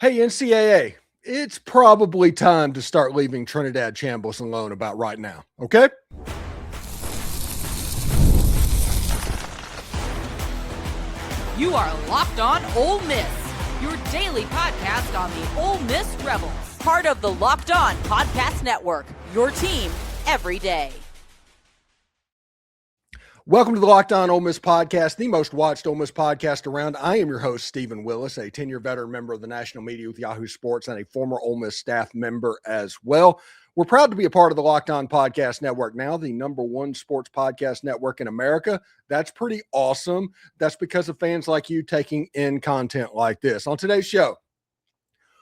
Hey, NCAA, it's probably time to start leaving Trinidad Chambliss alone about right now, okay? You are Locked On Ole Miss, your daily podcast on the Ole Miss Rebels. Part of the Locked On Podcast Network, your team every day. Welcome to the Locked On Ole Miss podcast, the most watched Ole Miss podcast around. I am your host, Stephen Willis, a 10-year veteran member of the national media with Yahoo Sports and a former Ole Miss staff member as well. We're proud to be a part of the Locked On Podcast Network now, the number one sports podcast network in America. That's pretty awesome. That's because of fans like you taking in content like this. On today's show,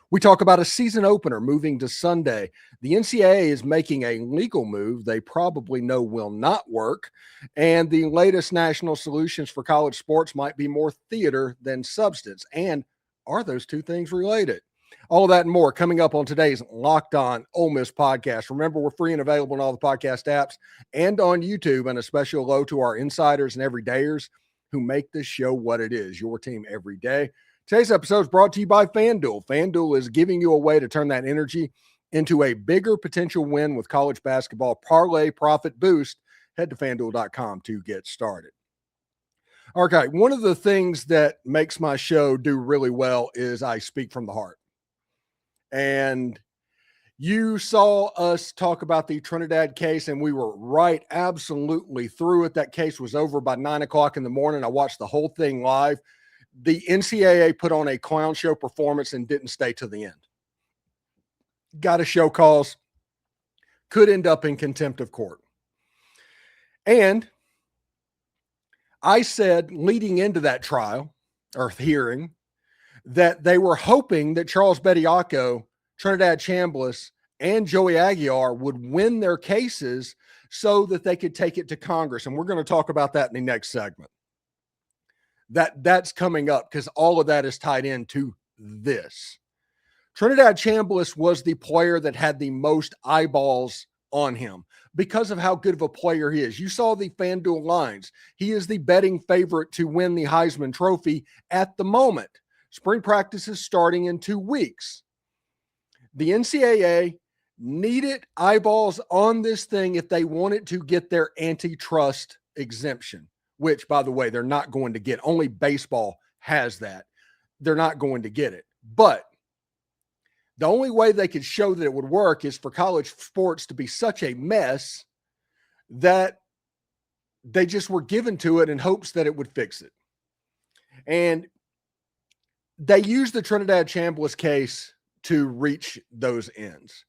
we talk about a season opener moving to Sunday. The NCAA is making a legal move they probably know will not work. And the latest national solutions for college sports might be more theater than substance. And are those two things related? All of that and more coming up on today's Locked On Ole Miss podcast. Remember, we're free and available in all the podcast apps and on YouTube. And a special hello to our insiders and everydayers who make this show what it is, your team every day. Today's episode is brought to you by FanDuel. FanDuel is giving you a way to turn that energy into a bigger potential win with college basketball parlay profit boost. Head to FanDuel.com to get started. Okay, one of the things that makes my show do really well is I speak from the heart. And you saw us talk about the Trinidad case, and we were right absolutely through it. That case was over by 9 o'clock in the morning. I watched the whole thing live. The NCAA put on a clown show performance and didn't stay to the end. Got a show cause, could end up in contempt of court. And I said leading into that trial or hearing that they were hoping that Charles Bediako, Trinidad Chambliss, and Joey Aguiar would win their cases so that they could take it to Congress. And we're going to talk about that in the next segment. That's coming up because all of that is tied into this. Trinidad Chambliss was the player that had the most eyeballs on him because of how good of a player he is. You saw the FanDuel lines. He is the betting favorite to win the Heisman Trophy at the moment. Spring practice is starting in 2 weeks. The NCAA needed eyeballs on this thing if they wanted to get their antitrust exemption, which, by the way, they're not going to get. Only baseball has that. They're not going to get it. But the only way they could show that it would work is for college sports to be such a mess that they just were given to it in hopes that it would fix it. And they used the Trinidad Chambliss case to reach those ends.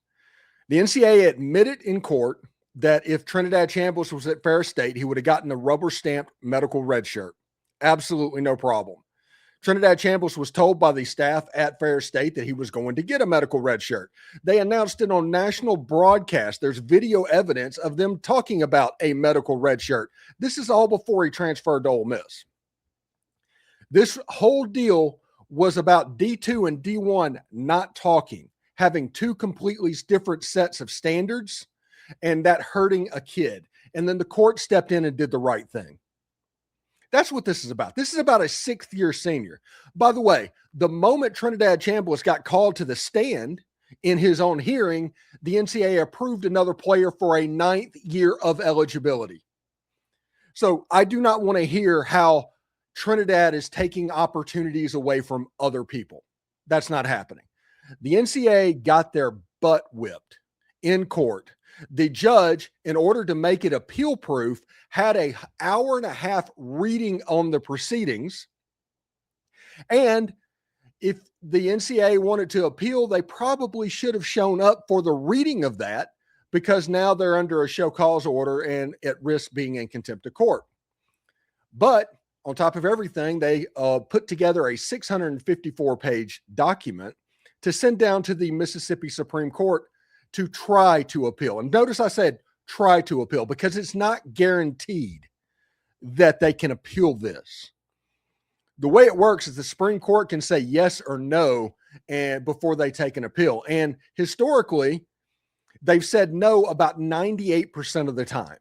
The NCAA admitted in court that if Trinidad Chambliss was at Ferris State, he would have gotten the rubber-stamped medical red shirt. Absolutely no problem. Trinidad Chambliss was told by the staff at Ferris State that he was going to get a medical red shirt. They announced it on national broadcast. There's video evidence of them talking about a medical red shirt. This is all before he transferred to Ole Miss. This whole deal was about D2 and D1 not talking, having two completely different sets of standards, and that hurting a kid. And then the court stepped in and did the right thing. That's what this is about. This is about a sixth-year senior. By the way, the moment Trinidad Chambliss got called to the stand in his own hearing, the NCAA approved another player for a 9th year of eligibility. So I do not want to hear how Trinidad is taking opportunities away from other people. That's not happening. The NCAA got their butt whipped in court. The judge, in order to make it appeal proof, had an hour and a half reading on the proceedings. And if the NCAA wanted to appeal, they probably should have shown up for the reading of that because now they're under a show cause order and at risk being in contempt of court. But on top of everything, they put together a 654-page document to send down to the Mississippi Supreme Court to try to appeal. And notice I said try to appeal because it's not guaranteed that they can appeal this. The way it works is the Supreme Court can say yes or no and before they take an appeal. And historically, they've said no about 98% of the time.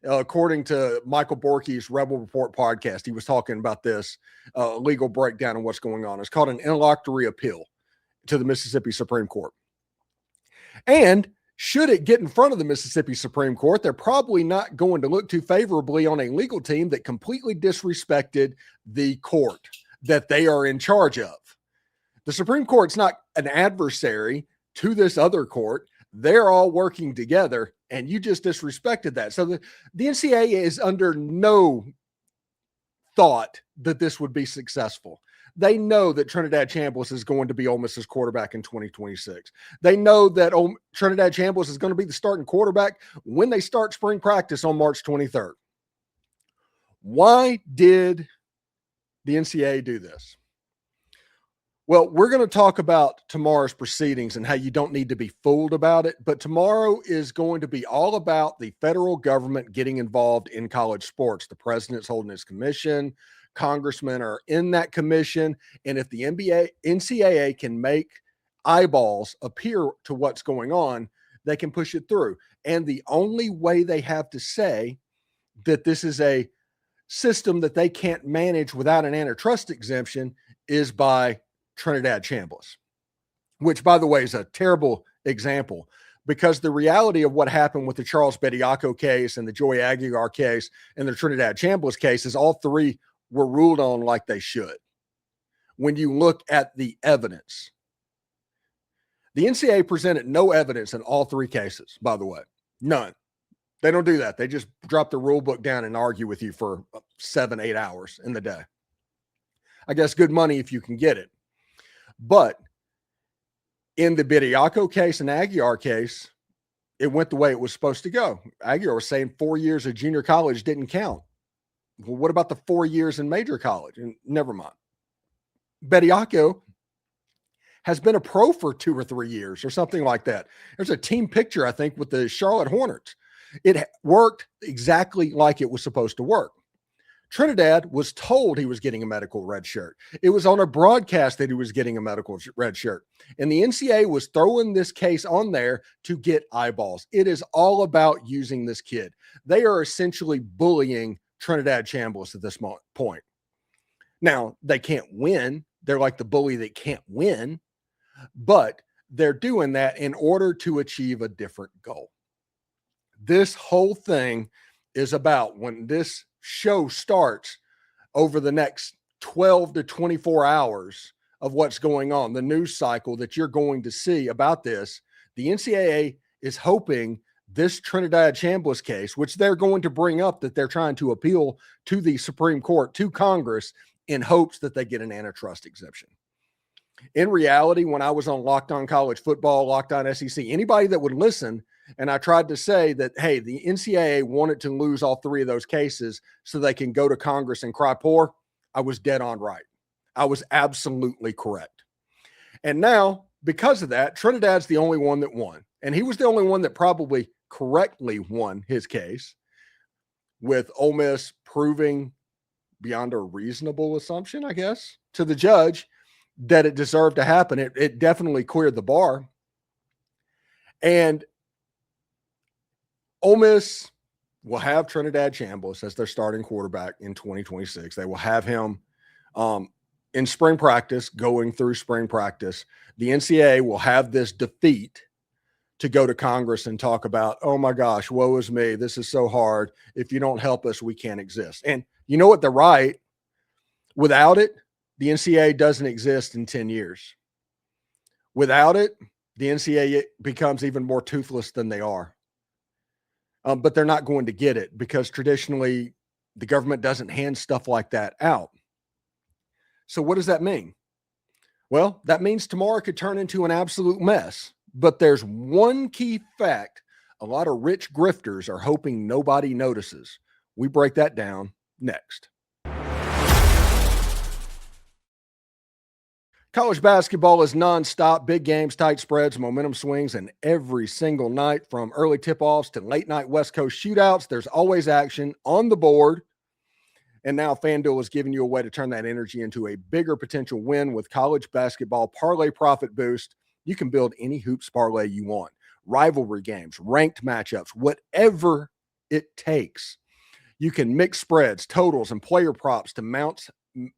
According to Michael Borky's Rebel Report podcast, he was talking about this legal breakdown and what's going on. It's called an interlocutory appeal. to the Mississippi Supreme Court. And should it get in front of the Mississippi Supreme Court, they're probably not going to look too favorably on a legal team that completely disrespected the court that they are in charge of. The Supreme Court's not an adversary to this other court. They're all working together, and you just disrespected that. So the NCAA is under no thought that this would be successful. They know that Trinidad Chambliss is going to be Ole Miss's quarterback in 2026. They know that Trinidad Chambliss is going to be the starting quarterback when they start spring practice on March 23rd. Why did the NCAA do this? Well, we're going to talk about tomorrow's proceedings and how you don't need to be fooled about it. But tomorrow is going to be all about the federal government getting involved in college sports. The president's holding his commission. Congressmen are in that commission. And if the NCAA can make eyeballs appear to what's going on, they can push it through. And the only way they have to say that this is a system that they can't manage without an antitrust exemption is by Trinidad Chambliss, which, by the way, is a terrible example, because the reality of what happened with the Charles Bediako case and the Joy Aguilar case and the Trinidad Chambliss case is all three were ruled on like they should. When you look at the evidence, the NCAA presented no evidence in all three cases, by the way. None. They don't do that. They just drop the rule book down and argue with you for 7-8 hours in the day. I guess good money if you can get it. But in the Bediako case and Aguilar case, it went the way it was supposed to go. Aguilar was saying 4 years of junior college didn't count. Well, what about the 4 years in major college? And never mind. Bediako has been a pro for 2 or 3 years or something like that. There's a team picture, I think, with the Charlotte Hornets. It worked exactly like it was supposed to work. Trinidad was told he was getting a medical red shirt. It was on a broadcast that he was getting a medical red shirt. And the NCAA was throwing this case on there to get eyeballs. It is all about using this kid. They are essentially bullying Trinidad Chambliss at this point. Now, they can't win. They're like the bully that can't win. But they're doing that in order to achieve a different goal. This whole thing is about, when this show starts over the next 12 to 24 hours of what's going on, the news cycle that you're going to see about this, the NCAA is hoping this Trinidad Chambliss case, which they're going to bring up that they're trying to appeal to the Supreme Court, to Congress, in hopes that they get an antitrust exemption. In reality, when I was on Locked On College Football, Locked On SEC, anybody that would listen, and I tried to say that, hey, the NCAA wanted to lose all three of those cases so they can go to Congress and cry poor, I was dead on right. I was absolutely correct. And now, because of that, Trinidad's the only one that won. And he was the only one that probably correctly won his case, with Ole Miss proving beyond a reasonable assumption, I guess, to the judge that it deserved to happen. It definitely cleared the bar. And Ole Miss will have Trinidad Chambliss as their starting quarterback in 2026. They will have him in spring practice, going through spring practice. The NCAA will have this defeat to go to Congress and talk about, oh my gosh, woe is me. This is so hard. If you don't help us, we can't exist. And you know what? They're right. Without it, the NCAA doesn't exist in 10 years. Without it, the NCAA becomes even more toothless than they are. But they're not going to get it, because traditionally the government doesn't hand stuff like that out. So what does that mean? Well, that means tomorrow could turn into an absolute mess. But there's one key fact a lot of rich grifters are hoping nobody notices. We break that down next. College basketball is nonstop, big games, tight spreads, momentum swings, and every single night, from early tip-offs to late-night West Coast shootouts, there's always action on the board. And now FanDuel is giving you a way to turn that energy into a bigger potential win with college basketball parlay profit boost. You can build any hoops parlay you want. Rivalry games, ranked matchups, whatever it takes. You can mix spreads, totals, and player props to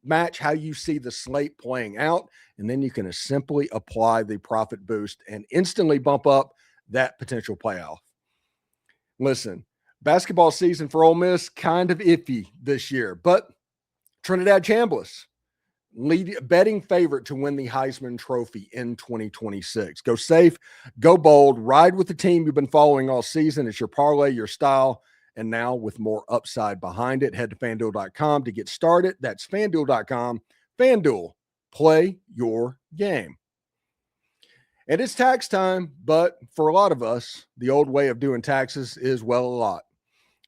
match how you see the slate playing out, and then you can simply apply the profit boost and instantly bump up that potential playoff. Listen, basketball season for Ole Miss kind of iffy this year, but Trinidad Chambliss, betting favorite to win the Heisman Trophy in 2026. Go safe, go bold, ride with the team you've been following all season. It's your parlay, your style, and now with more upside behind it. Head to FanDuel.com to get started. That's FanDuel.com. FanDuel, play your game. And it's tax time, but for a lot of us, the old way of doing taxes is, well, a lot.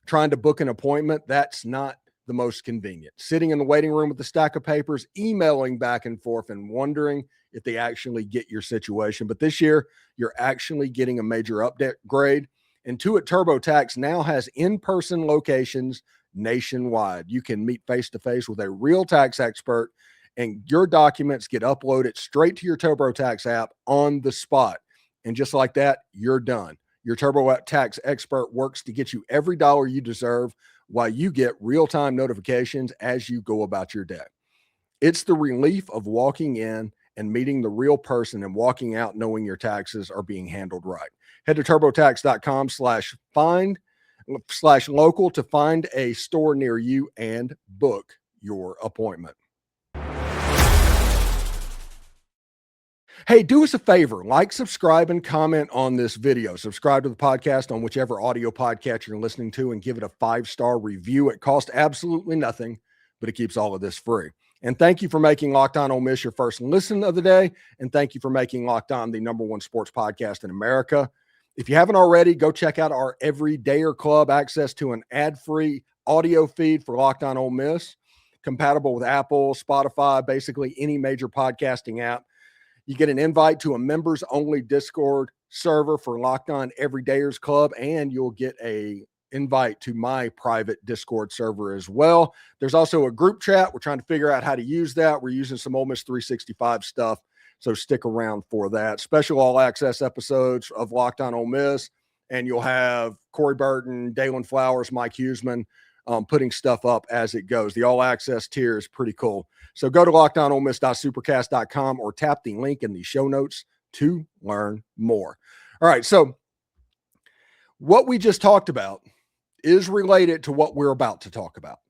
Trying to book an appointment, that's not the most convenient. Sitting in the waiting room with a stack of papers, emailing back and forth and wondering if they actually get your situation. But this year, you're actually getting a major upgrade. Intuit TurboTax now has in-person locations nationwide. You can meet face-to-face with a real tax expert, and your documents get uploaded straight to your TurboTax app on the spot. And just like that, you're done. Your TurboTax expert works to get you every dollar you deserve while you get real-time notifications as you go about your day. It's the relief of walking in and meeting the real person and walking out knowing your taxes are being handled right. Head to turbotax.com/local to find a store near you and book your appointment. Hey, do us a favor, like, subscribe, and comment on this video. Subscribe to the podcast on whichever audio podcast you're listening to and give it a 5-star review. It costs absolutely nothing, but it keeps all of this free. And thank you for making Locked On Ole Miss your first listen of the day. And thank you for making Locked On the #1 sports podcast in America. If you haven't already, go check out our Everydayer Club, access to an ad-free audio feed for Locked On Ole Miss, compatible with Apple, Spotify, basically any major podcasting app. You get an invite to a members-only Discord server for Locked On Everydayers Club, and you'll get a invite to my private Discord server as well. There's also a group chat. We're trying to figure out how to use that. We're using some Ole Miss 365 stuff, so stick around for that. Special all-access episodes of Locked On Ole Miss, and you'll have Corey Burton, Dalen Flowers, Mike Huseman putting stuff up as it goes. The all-access tier is pretty cool. So go to lockedonolemiss.supercast.com or tap the link in the show notes to learn more. All right, so what we just talked about is related to what we're about to talk about.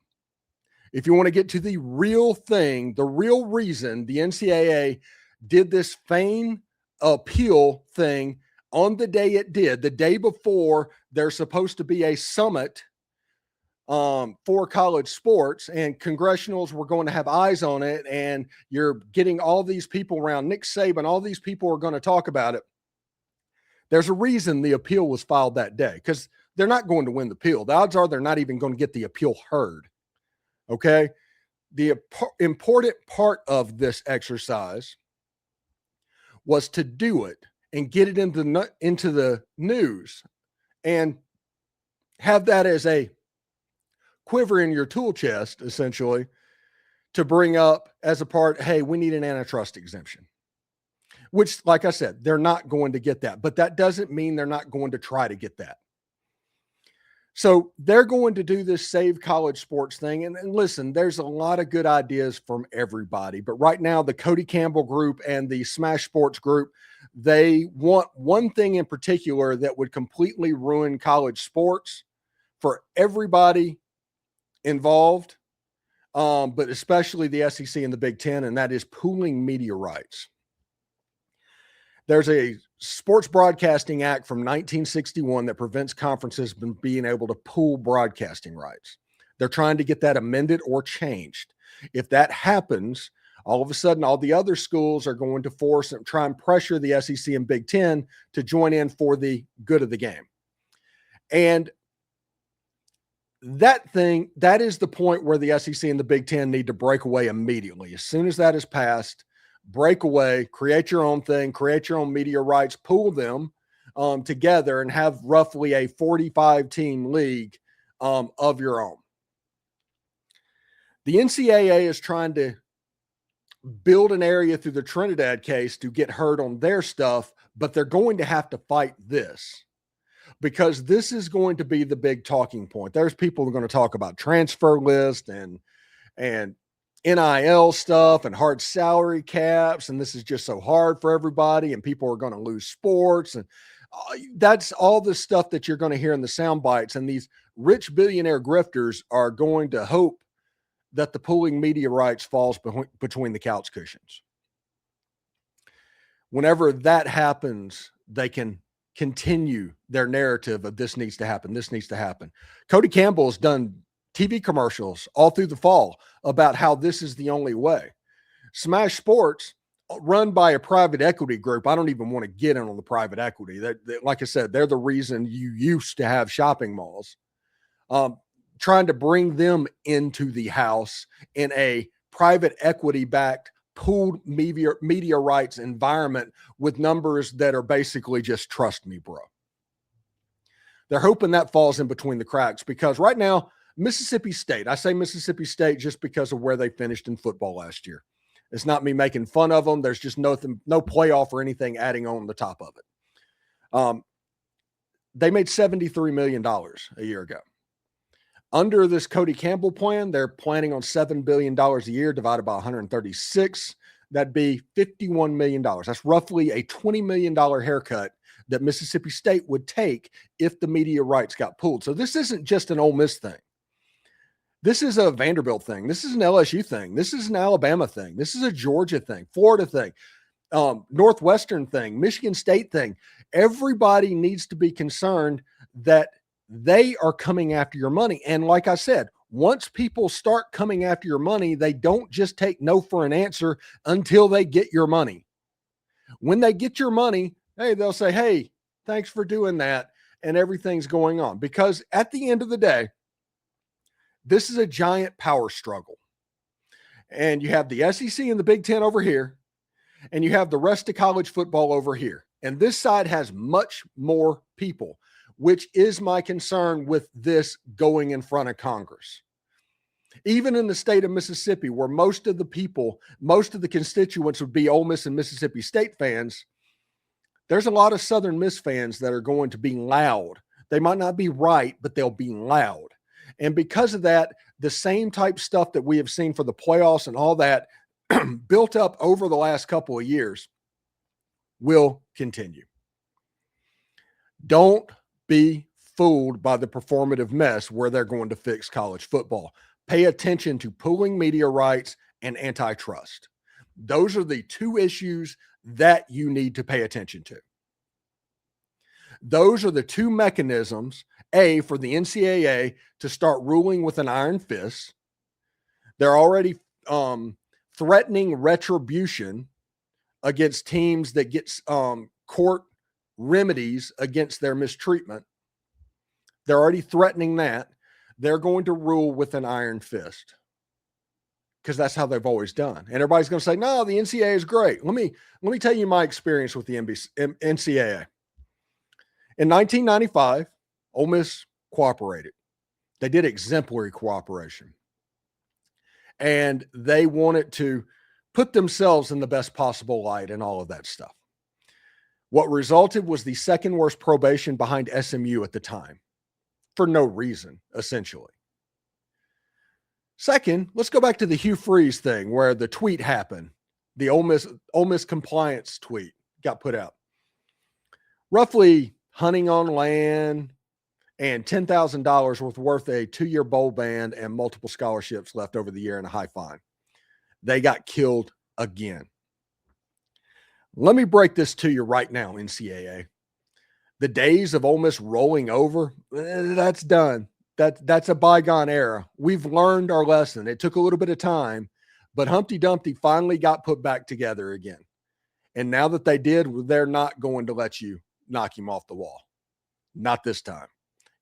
If you want to get to the real thing, the real reason the NCAA did this feigned appeal thing on the day it did, the day before there's supposed to be a summit for college sports, and congressionals were going to have eyes on it, and you're getting all these people around Nick Saban, all these people are going to talk about it. There's a reason the appeal was filed that day, because they're not going to win the appeal. The odds are they're not even going to get the appeal heard. Okay. The important part of this exercise was to do it and get it into the news and have that as a quiver in your tool chest, essentially, to bring up as a part, hey, we need an antitrust exemption, which, like I said, they're not going to get that, but that doesn't mean they're not going to try to get that. So they're going to do this Save College Sports thing. And listen, there's a lot of good ideas from everybody, but right now the Cody Campbell group and the Smash Sports group, they want one thing in particular that would completely ruin college sports for everybody involved, but especially the SEC and the Big Ten, and that is pooling media rights. There's a Sports Broadcasting Act from 1961 that prevents conferences from being able to pool broadcasting rights. They're trying to get that amended or changed. If that happens, all of a sudden, all the other schools are going to force and try and pressure the SEC and Big Ten to join in for the good of the game. And that is the point where the SEC and the Big Ten need to break away immediately. As soon as that is passed, break away, create your own thing, create your own media rights, pool them together, and have roughly a 45-team league of your own. The NCAA is trying to build an area through the Trinidad case to get heard on their stuff, but they're going to have to fight this, because this is going to be the big talking point. There's people who are going to talk about transfer list and NIL stuff and hard salary caps, and this is just so hard for everybody, and people are going to lose sports, and that's all the stuff that you're going to hear in the sound bites. And these rich billionaire grifters are going to hope that the pooling media rights falls between the couch cushions. Whenever that happens, they can continue their narrative of this needs to happen, this needs to happen. Cody Campbell has done TV commercials all through the fall about how this is the only way. Smash Sports, run by a private equity group. I don't even want to get in on the private equity. Like I said, they're the reason you used to have shopping malls. Trying to bring them into the house in a private equity-backed pooled media rights environment with numbers that are basically just trust me, bro. They're hoping that falls in between the cracks, because right now, Mississippi State, I say Mississippi State just because of where they finished in football last year. It's not me making fun of them. There's just no playoff or anything adding on the top of it. They made $73 million a year ago. Under this Cody Campbell plan, they're planning on $7 billion a year divided by 136. That'd be $51 million. That's roughly a $20 million haircut that Mississippi State would take if the media rights got pulled. So this isn't just an Ole Miss thing. This is a Vanderbilt thing. This is an LSU thing. This is an Alabama thing. This is a Georgia thing, Florida thing, Northwestern thing, Michigan State thing. Everybody needs to be concerned that they are coming after your money. And like I said, once people start coming after your money, they don't just take no for an answer until they get your money. When they get your money, hey, they'll say, hey, thanks for doing that. And everything's going on. Because at the end of the day, this is a giant power struggle. And you have the SEC and the Big Ten over here, and you have the rest of college football over here. And this side has much more people, which is my concern with this going in front of Congress. Even in the state of Mississippi, where most of the people, most of the constituents would be Ole Miss and Mississippi State fans, there's a lot of Southern Miss fans that are going to be loud. They might not be right, but they'll be loud. And because of that, the same type stuff that we have seen for the playoffs and all that built up over the last couple of years will continue. Don't be fooled by the performative mess where they're going to fix college football. Pay attention to pooling media rights and antitrust. Those are the two issues that you need to pay attention to. Those are the two mechanisms, A, for the NCAA to start ruling with an iron fist. They're already threatening retribution against teams that get court remedies against their mistreatment. They're already threatening that. They're going to rule with an iron fist because that's how they've always done. And everybody's going to say, no, the NCAA is great. Let me tell you my experience with the NCAA. In 1995, Ole Miss cooperated. They did exemplary cooperation. And they wanted to put themselves in the best possible light and all of that stuff. What resulted was the second worst probation behind SMU at the time, for no reason, essentially. Second, let's go back to the Hugh Freeze thing where the tweet happened. The Ole Miss compliance tweet got put out. Roughly hunting on land and $10,000 worth a 2-year bowl ban and multiple scholarships left over the year and a high fine. They got killed again. Let me break this to you right now, NCAA. The days of Ole Miss rolling over, that's done. That's a bygone era. We've learned our lesson. It took a little bit of time, but Humpty Dumpty finally got put back together again. And now that they did, they're not going to let you knock him off the wall. Not this time.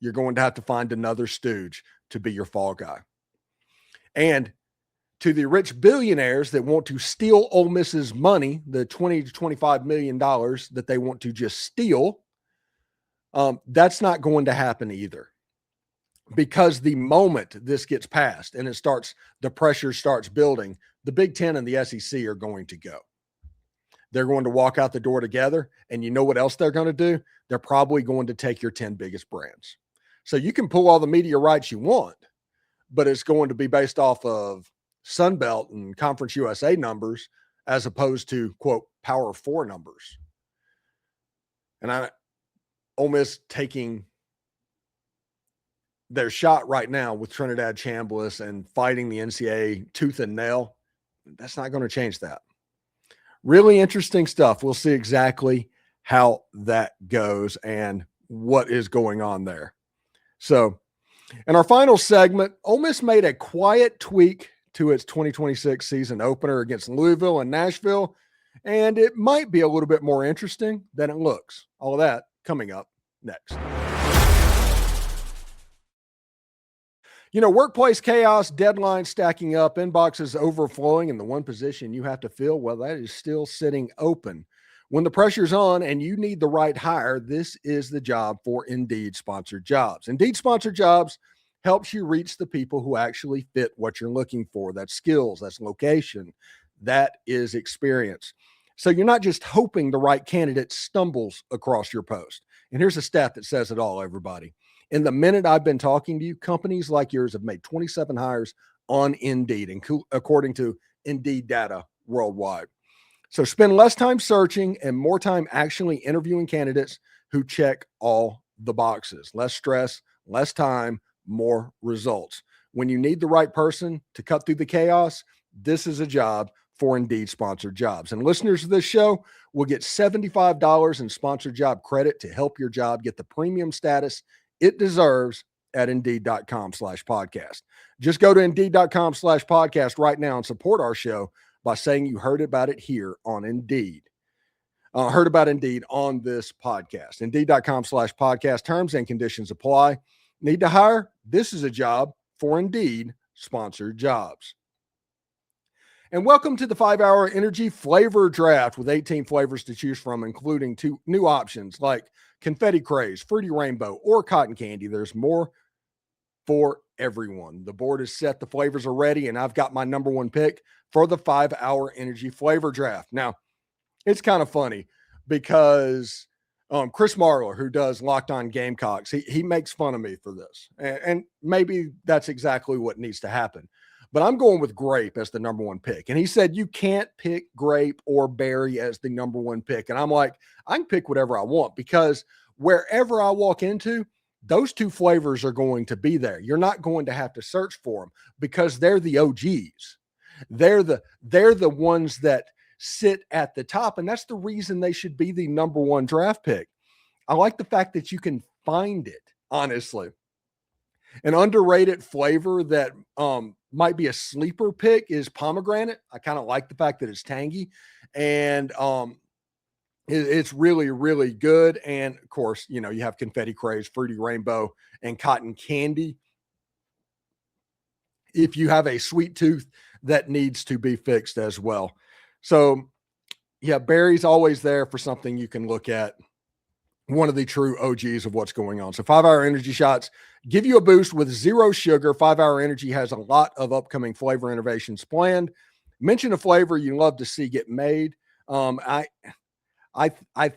You're going to have to find another stooge to be your fall guy. And to the rich billionaires that want to steal Ole Miss's money, the $20 to $25 million that they want to just steal, that's not going to happen either. Because the moment this gets passed and the pressure starts building, the Big Ten and the SEC are going to go. They're going to walk out the door together. And you know what else they're going to do? They're probably going to take your 10 biggest brands. So you can pull all the media rights you want, but it's going to be based off of Sun Belt and Conference USA numbers as opposed to, quote, Power 4 numbers. And Ole Miss taking their shot right now with Trinidad Chambliss and fighting the NCAA tooth and nail. That's not going to change that. Really interesting stuff. We'll see exactly how that goes and what is going on there. So, in our final segment, Ole Miss made a quiet tweak to its 2026 season opener against Louisville and Nashville, and it might be a little bit more interesting than it looks. All of that coming up next. You know, workplace chaos, deadlines stacking up, inboxes overflowing, and the one position you have to fill, well, that is still sitting open. When the pressure's on and you need the right hire, this is the job for Indeed Sponsored Jobs. Indeed Sponsored Jobs helps you reach the people who actually fit what you're looking for. That's skills, that's location, that is experience. So you're not just hoping the right candidate stumbles across your post. And here's a stat that says it all, everybody. In the minute I've been talking to you, companies like yours have made 27 hires on Indeed, according to Indeed data worldwide. So spend less time searching and more time actually interviewing candidates who check all the boxes. Less stress, less time, more results. When you need the right person to cut through the chaos, this is a job for Indeed Sponsored Jobs. And listeners of this show will get $75 in sponsored job credit to help your job get the premium status it deserves at Indeed.com/podcast. Just go to Indeed.com/podcast right now and support our show by saying you heard about it here on Indeed. Heard about Indeed on this podcast. Indeed.com/podcast. Terms and conditions apply. Need to hire? This is a job for Indeed Sponsored Jobs. And welcome to the 5-Hour Energy Flavor Draft with 18 flavors to choose from, including 2 new options like Confetti Craze, Fruity Rainbow, or Cotton Candy. There's more for everyone. The board is set, the flavors are ready, and I've got my number 1 pick for the 5-Hour Energy Flavor Draft. Now, it's kind of funny because Chris Marlar, who does Locked On Gamecocks, he makes fun of me for this. And maybe that's exactly what needs to happen. But I'm going with grape as the number 1 pick. And he said, you can't pick grape or berry as the number 1 pick. And I'm like, I can pick whatever I want because wherever I walk into, those 2 flavors are going to be there. You're not going to have to search for them because they're the OGs. They're the ones that sit at the top. And that's the reason they should be the number 1 draft pick. I like the fact that you can find it, honestly. An underrated flavor that might be a sleeper pick is pomegranate. I kind of like the fact that it's tangy and it's really, really good. And of course, you know, you have Confetti Craze, Fruity Rainbow, and Cotton Candy. If you have a sweet tooth that needs to be fixed as well. So yeah, berries always there for something you can look at. One of the true OGs of what's going on. So 5-Hour Energy shots give you a boost with 0 sugar. 5-Hour Energy has a lot of upcoming flavor innovations planned. Mention a flavor you love to see get made. I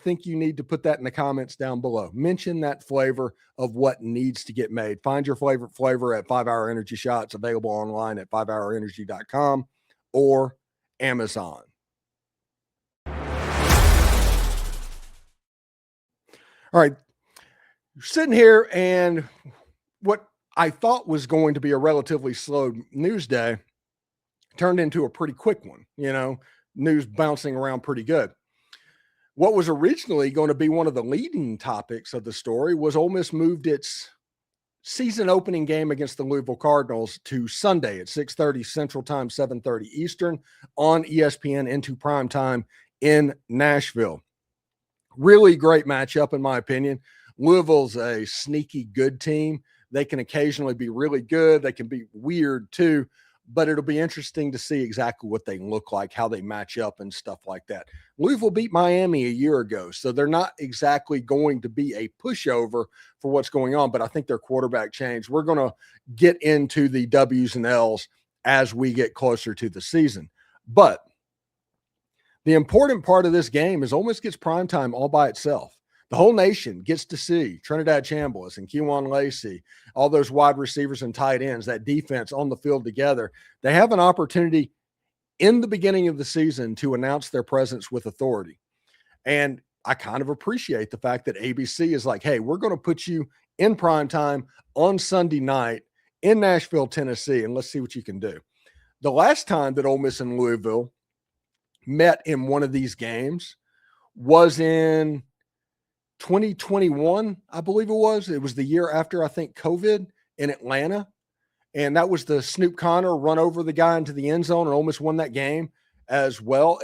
think you need to put that in the comments down below. Mention that flavor of what needs to get made. Find your favorite flavor at 5-Hour Energy shots, available online at 5hourenergy.com or Amazon. All right, sitting here, and what I thought was going to be a relatively slow news day turned into a pretty quick one, you know, news bouncing around pretty good. What was originally going to be one of the leading topics of the story was Ole Miss moved its season opening game against the Louisville Cardinals to Sunday at 6:30 Central Time, 7:30 Eastern on ESPN into primetime in Nashville. Really great matchup, in my opinion. Louisville's a sneaky good team. They can occasionally be really good. They can be weird too, but it'll be interesting to see exactly what they look like, how they match up and stuff like that. Louisville beat Miami a year ago, so they're not exactly going to be a pushover for what's going on, but I think their quarterback changed. We're going to get into the W's and L's as we get closer to the season. But the important part of this game is Ole Miss gets primetime all by itself. The The whole nation gets to see Trinidad Chambliss and Kewan Lacey, all those wide receivers and tight ends, that defense on the field together. They have an opportunity in the beginning of the season to announce their presence with authority. And I kind of appreciate the fact that ABC is like, hey, we're going to put you in primetime on Sunday night in Nashville, Tennessee, and let's see what you can do. The last time that Ole Miss and Louisville met in one of these games was in 2021, I believe it was. It was the year after, I think, COVID in Atlanta. And that was the Snoop Connor run over the guy into the end zone, and Ole Miss won that game as well.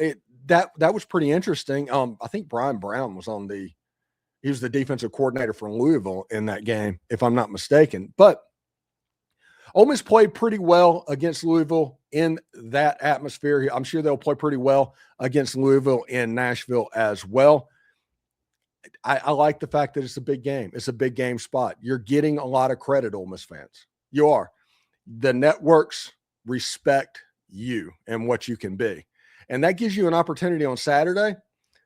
That was pretty interesting. I think Brian Brown was he was the defensive coordinator for Louisville in that game, if I'm not mistaken. But Ole Miss played pretty well against Louisville in that atmosphere. I'm sure they'll play pretty well against Louisville in Nashville as well. I like the fact that it's a big game. It's a big game spot. You're getting a lot of credit, Ole Miss fans. You are. The networks respect you and what you can be. And that gives you an opportunity on Saturday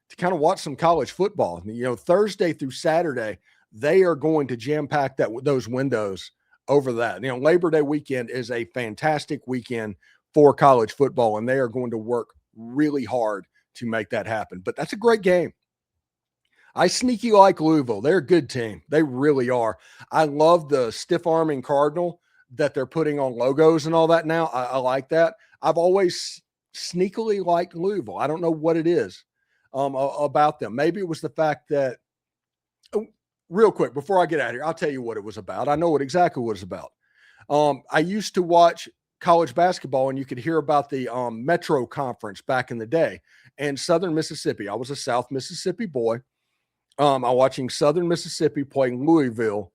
to kind of watch some college football. Thursday through Saturday, they are going to jam-pack those windows over that. Labor Day weekend is a fantastic weekend for college football, and they are going to work really hard to make that happen. But that's a great game. I sneaky like Louisville. They're a good team. They really are. I love the stiff-arming Cardinal that they're putting on logos and all that now. I like that. I've always sneakily liked Louisville. I don't know what it is about them. Maybe it was the fact that real quick, before I get out of here, I'll tell you what it was about. I know exactly what it's about. I used to watch college basketball, and you could hear about the Metro Conference back in the day. And Southern Mississippi, I was a South Mississippi boy. I'm watching Southern Mississippi playing Louisville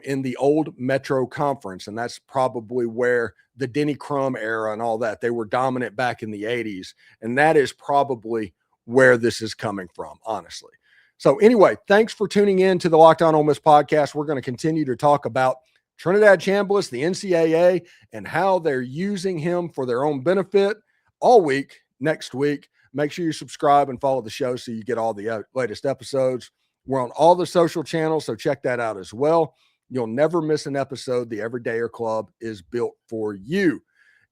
in the old Metro Conference, and that's probably where the Denny Crum era and all that, they were dominant back in the 80s, and that is probably where this is coming from, honestly. So anyway, thanks for tuning in to the Locked On Ole Miss podcast. We're going to continue to talk about Trinidad Chambliss, the NCAA, and how they're using him for their own benefit all week. Next week, make sure you subscribe and follow the show so you get all the latest episodes. We're on all the social channels, so check that out as well. You'll never miss an episode. The Everydayer Club is built for you.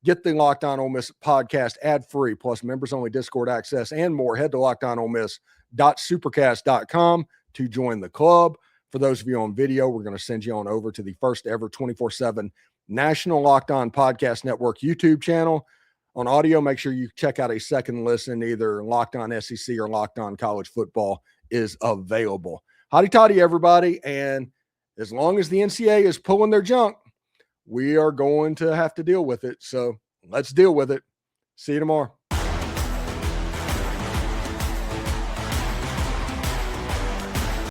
Get the Locked On Ole Miss podcast ad-free, plus members-only Discord access and more. Head to lockedonolemiss.supercast.com to join the club. For those of you on video, we're going to send you on over to the first ever 24/7 National Locked On Podcast Network YouTube channel. On audio, make sure you check out a second listen. Either Locked On SEC or Locked On College Football is available. Hotty toddy, everybody. And as long as the NCAA is pulling their junk, we are going to have to deal with it. So let's deal with it. See you tomorrow.